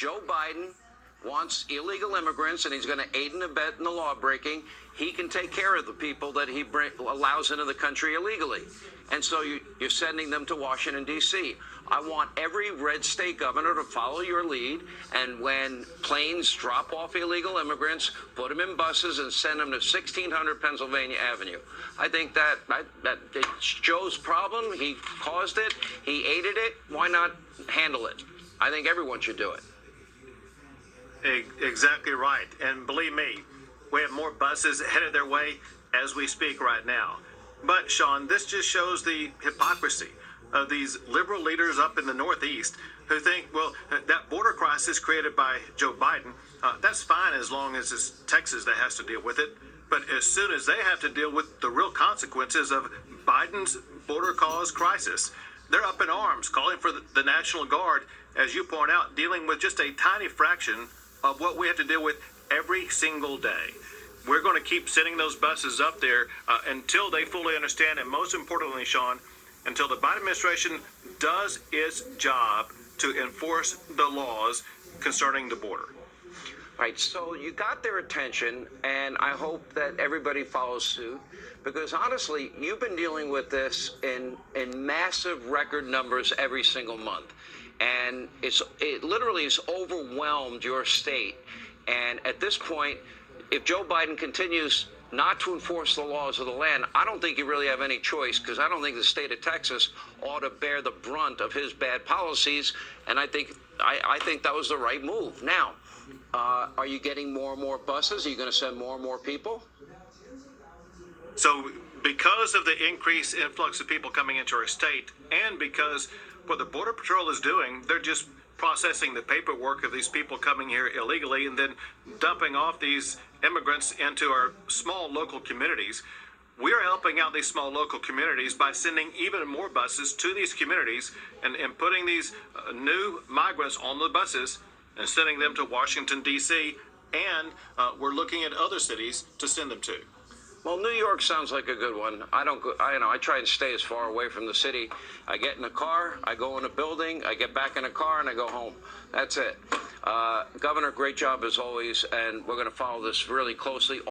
Joe Biden wants illegal immigrants and he's going to aid and abet in the law breaking, he can take care of the people that he allows into the country illegally. And so you're sending them to Washington, D.C. I want every red state governor to follow your lead. And when planes drop off illegal immigrants, put them in buses and send them to 1600 Pennsylvania Avenue. I think that it's Joe's problem. He caused it. He aided it. Why not handle it? I think everyone should do it. Exactly right. And believe me, we have more buses headed their way as we speak right now. But, Sean, this just shows the hypocrisy of these liberal leaders up in the Northeast who think, well, that border crisis created by Joe Biden, that's fine as long as it's Texas that has to deal with it. But as soon as they have to deal with the real consequences of Biden's border-caused crisis, they're up in arms, calling for the National Guard, as you point out, dealing with just a tiny fraction of what we have to deal with every single day. We're going to keep sending those buses up there until they fully understand, and most importantly, Sean, until the Biden administration does its job to enforce the laws concerning the border. Right, so you got their attention, and I hope that everybody follows suit, because honestly, you've been dealing with this in massive record numbers every single month, and it literally has overwhelmed your state. And at this point, if Joe Biden continues not to enforce the laws of the land, I don't think you really have any choice, because I don't think the state of Texas ought to bear the brunt of his bad policies. And I think that was the right move. Now, are you getting more and more buses? Are you going to send more and more people? So because of the increased influx of people coming into our state, and because what the Border Patrol is doing, they're just processing the paperwork of these people coming here illegally and then dumping off these immigrants into our small local communities. We are helping out these small local communities by sending even more buses to these communities and putting these new migrants on the buses and sending them to Washington, D.C., and we're looking at other cities to send them to. Well, New York sounds like a good one. I try and stay as far away from the city. I get in a car, I go in a building, I get back in a car, and I go home. That's it. Governor, great job as always, and we're going to follow this really closely.